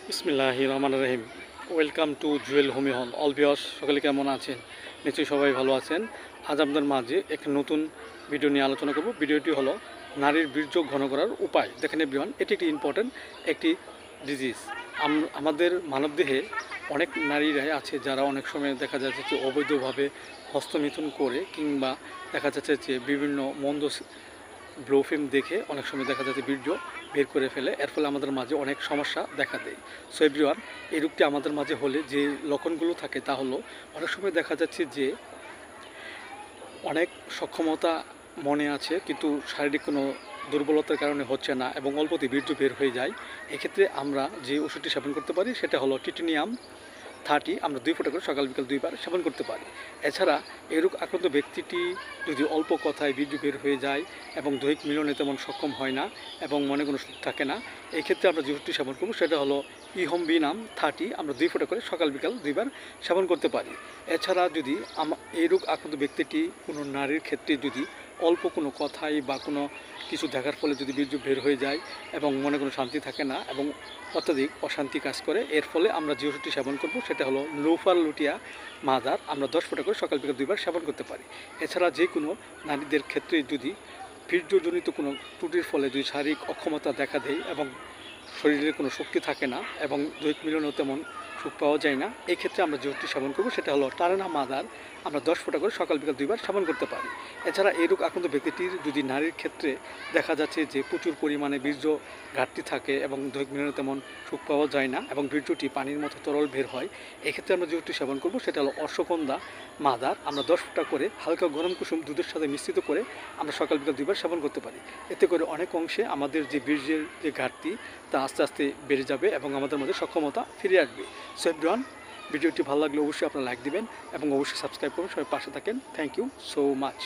বিসমিল্লাহির রহমানির রহিম। Welcome to Jewel হোমি হল। অল ভিউয়ার্স সকলে কেমন আছেন? নিশ্চয়ই সবাই ভালো আছেন। আজ আপনাদের মাঝে একটি নতুন ভিডিও নিয়ে আলোচনা করব। ভিডিওটি হলো নারীর বীর্য ঘন করার উপায়। দেখেন এভরিওয়ান, এটি একটি ইম্পর্ট্যান্ট একটি ডিজিজ। আমাদের মানবদেহে অনেক নারীরাই আছে যারা অনেক সময় দেখা যাচ্ছে যে অবৈধভাবে হস্তমিথুন করে কিংবা দেখা যাচ্ছে যে বিভিন্ন মন্দ ব্লো ফিল্ম দেখে অনেক সময় দেখা যাচ্ছে বীর্য বের করে ফেলে। এর ফলে আমাদের মাঝে অনেক সমস্যা দেখা দেয়। সো এভরিওয়ান, এই রোগটি আমাদের মাঝে হলে যে লক্ষণগুলো থাকে তা হলো অনেক সময় দেখা যাচ্ছে যে অনেক সক্ষমতা মনে আছে কিন্তু শারীরিক কোনো দুর্বলতার কারণে হচ্ছে না এবং অল্পতে বীর্য বের হয়ে যায়। এক্ষেত্রে আমরা যে ওষুধটি সেবন করতে পারি সেটা হলো টিটেনিয়াম 30। আমরা 2 ফোঁটা করে সকাল বিকাল 2 বার সেবন করতে পারি। এছাড়া এই রোগ আক্রান্ত ব্যক্তিটি যদি অল্প কথায় বীর্য বের হয়ে যায় এবং দৈহিক মিলনে তেমন সক্ষম হয় না এবং মনে কোনো সুখ থাকে না, এই ক্ষেত্রে আমরা যে ওষুধটি সেবন করব সেটা হলো ইহম্বিনাম 30। আমরা 2 ফোঁটা করে সকাল বিকাল 2 বার সেবন করতে পারি। এছাড়া যদি এই রোগ আক্রান্ত ব্যক্তিটি কোনো নারীর ক্ষেত্রে যদি অল্প কোনো কথাই বা কোনো কিছু দেখার ফলে যদি বীর্য বের হয়ে যায় এবং মনে কোনো শান্তি থাকে না এবং অত্যাধিক অশান্তি কাজ করে, এর ফলে আমরা যে ওষুধটি সেবন করব সেটা হলো লোফার লুটিয়া মাদার। আমরা 10 ফোঁটা করে সকাল বিকাল 2 বার সেবন করতে পারি। এছাড়া যে কোনো নারীদের ক্ষেত্রে যদি বীর্যজনিত কোনো ত্রুটির ফলে যদি শারীরিক অক্ষমতা দেখা দেয় এবং শরীরে কোনো শক্তি থাকে না এবং দৈহিক মিলনেও তেমন সুখ পাওয়া যায় না, এই ক্ষেত্রে আমরা যে ওষুধটি সেবন করব সেটা হলো টারেনা মাদার। আমরা 10 ফোঁটা করে সকাল বিকাল 2 বার সেবন করতে পারি। এছাড়া এই রোগ আক্রান্ত ব্যক্তিটির যদি নারীর ক্ষেত্রে দেখা যাচ্ছে যে প্রচুর পরিমাণে বীর্য ঘাটতি থাকে এবং দৈহিক মিলনে তেমন সুখ পাওয়া যায় না এবং বীর্যটি পানির মতো তরল বের হয়, এক্ষেত্রে আমরা যে ওষুধটি সেবন করব সেটা হলো অশ্বগন্ধা মাদার। আমরা 10 ফোঁটা করে হালকা গরম কুসুম দুধের সাথে মিশ্রিত করে আমরা সকাল বিকাল 2 বার সেবন করতে পারি। এতে করে অনেক অংশে আমাদের যে বীর্যের যে ঘাটতি তা আস্তে আস্তে বেড়ে যাবে এবং আমাদের মধ্যে সক্ষমতা ফিরে আসবে। সো এভরিওয়ান, ভিডিওটি ভালো লাগলে অবশ্যই আপনারা লাইক দিবেন এবং অবশ্যই সাবস্ক্রাইব করুন। সবাই পাশে থাকেন। Thank you so much.